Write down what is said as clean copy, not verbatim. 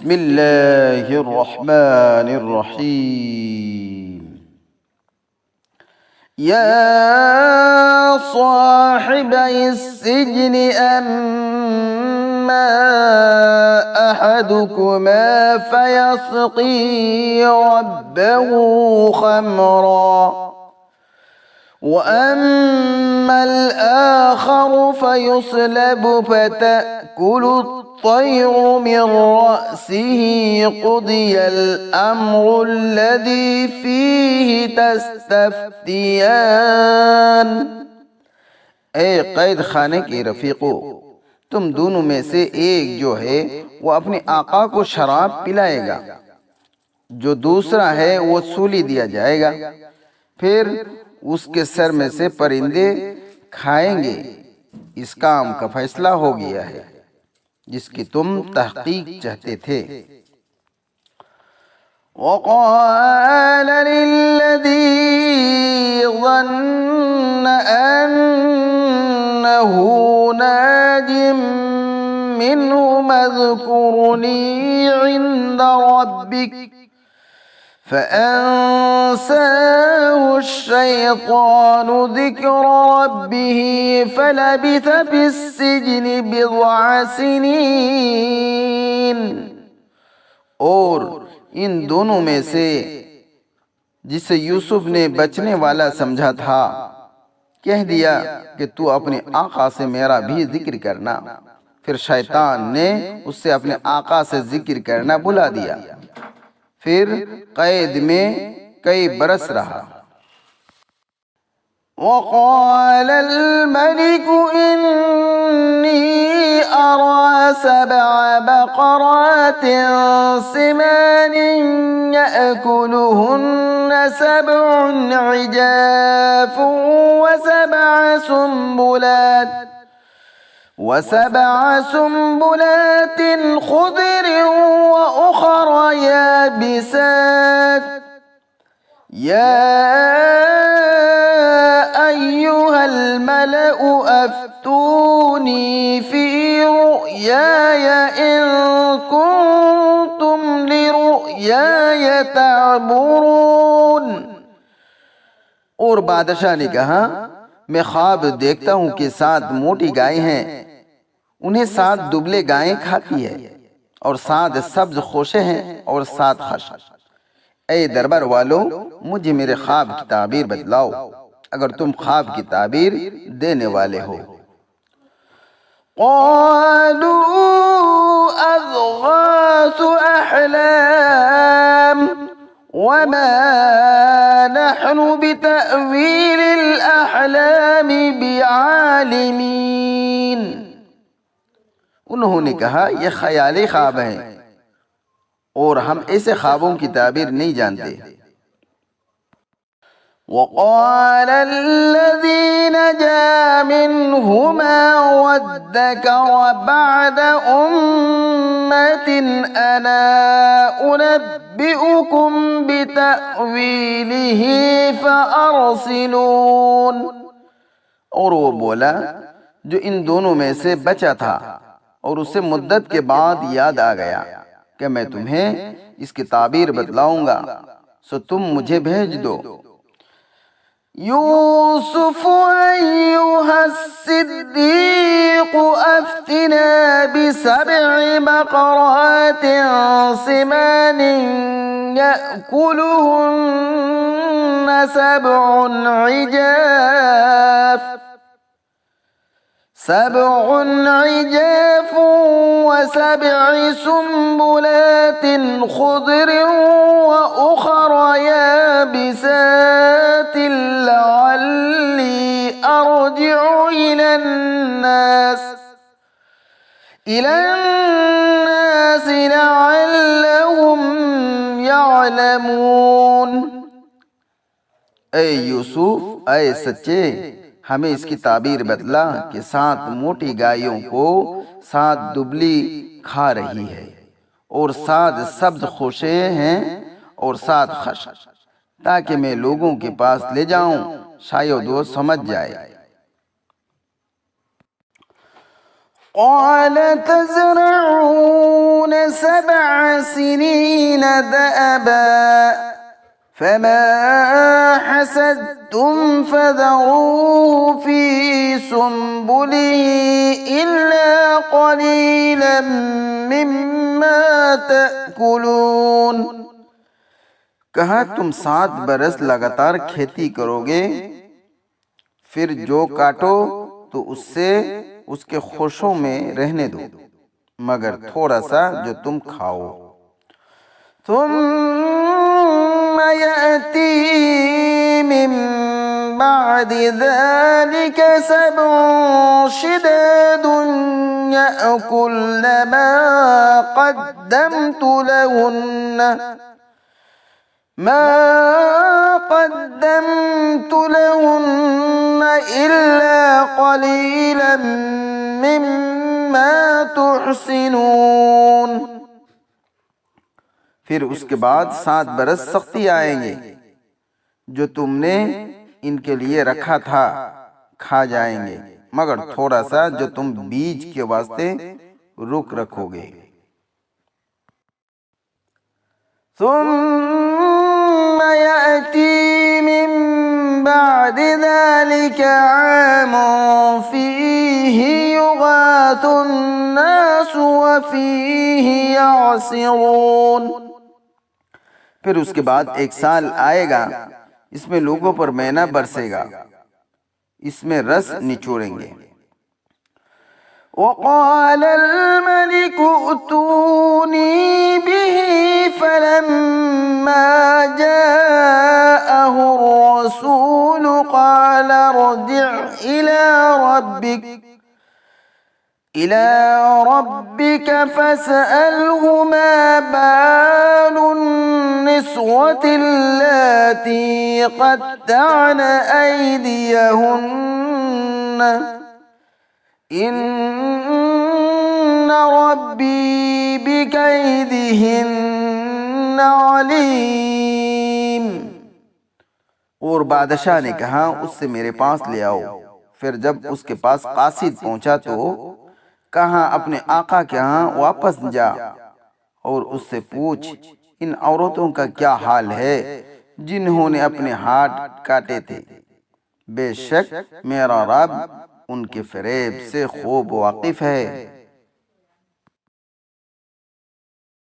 बिस्मिल्लाहिर्रहमानिर्रहीम। या साहिबैस्सिज्न अम्मा अहदुकुमा फयस्क़ी रब्बहू खमरा व अम्मल आखर फयुस्लबु फतअकुलु الطير من رأسه قضي الأمر الذي فيه تستفتيان। ए कैद खाने के रफीकों, तुम दोनों में से एक जो है वो अपने आका को शराब पिलाएगा, जो दूसरा है वो सूली दिया जाएगा, फिर उसके सर में से परिंदे खाएंगे। इस काम का फैसला हो गया है जिसकी तुम तहकीक चाहते थे। वक़ाल लिल्लज़ी ज़न्न अन्नहु नाजिम मिन्हु मज़कुरनी इंद रब्बिक फ़अन्साहु अश्शैतानु ज़िक्र रब्बिही फ़लबिथ फ़िस्सिज्नि बिज़अ सिनीन। और इन दोनों में से जिसे यूसुफ ने बचने वाला समझा था कह दिया कि तू अपने आका से मेरा भी जिक्र करना, फिर शैतान ने उससे अपने आका से जिक्र करना बुला दिया, फिर कैद में कई बरस रहा। वक़ालल मलिकु इन्नी अरा सबअ बक़रातिन सिमानिन यअकुलुहुन्न सबउन इजाफुन وسبع سنبلات خضر وأخر يابسات يا أيها الملأ أفتوني في رؤياي إن كنتم لرؤياي تعبرون। और बादशाह ने कहा, मैं ख्वाब देखता हूँ कि 7 मोटी गायें हैं, उन्हें 7 दुबले गायें खाती है, और 7 सब्ज खोशे हैं और 7 खश। ए दरबार वालों, मुझे मेरे ख्वाब की ताबीर बतलाओ अगर तुम ख्वाब की ताबीर देने वाले हो। क़ालू अज़ग़ासु अहलाम वमा नहनु बितअवीलिल अहलामि बिआलिमीन। उन्होंने कहा, यह ख्याली ख्वाब हैं और हम ऐसे ख्वाबों की ताबीर नहीं जानते। वक़ाल अल्लज़ी नजा मिन्हुमा वद्दकर बअद उम्मतिन अना उनब्बिउकुम बितअवीलिही फ़अरसिलून। और वो बोला जो इन दोनों में से बचा था और उसे मुद्दत के बाद याद आ गया कि मैं तुम्हें इसकी ताबीर बतलाऊंगा, सो तुम मुझे भेज दो। यूसुफ अय्युहस्सिद्दीक़ अफ्तिना बिसब'i बक़रातिन सिमानिन यअकुलुहुन्न सब'un इजाफ وسبع سنبلات خضر وأخر يابسات لعلي أرجع إلى الناس لعلهم يعلمون। ए यूसुफ, ए सच्चे, हमें इसकी ताबीर बतला कि 7 मोटी गायों को 7 दुबली खा रही है और 7 सब्ज खोशे हैं और 7 खश, ताकि मैं लोगों के पास ले जाऊं, शायद वो समझ जाए। قال تزرعون 7 سنين دأبا فما حسدتم فذروه في سنبله إلا قليلا مما تأكلون। कहा तुम 7 बरस लगातार खेती करोगे, फिर जो काटो तो उससे उसके खुशों में रहने दो, मगर थोड़ा सा जो तुम खाओ। ثم يأتي من بعد ذلك 7 شداد يأكلن ما قدمت لهن إلا قليلا مما تحسنون। फिर उसके बाद 7 बरस सख्ती आएंगे, जो तुमने इनके लिए रखा था खा जाएंगे, मगर थोड़ा सा जो तुम बीज के वास्ते रुक रखोगे। ثم يأتي من بعد ذلك عام فيه يغاث الناس وفيه يعصرون। फिर उसके बाद एक साल आएगा, इसमें लोगों पर महीना बरसेगा, इसमें रस निचोड़ेंगे। وقال الملك ائتوني به فلما جاءه الرسول قال ارجع إلى ربك فاسأله ما بال النسوة اللاتي قطعن أيديهن إن ربي بكيدهن عليم। और बादशाह ने कहा उससे मेरे पास ले आओ। फिर जब उसके पास कासिद पहुंचा तो कहा अपने आका के यहाँ वापस जा और उससे पूछ इन औरतों का क्या हाल है जिन्होंने अपने हाथ काटे थे। बेशक मेरा रब उनके फरेब से खूब वाकिफ है।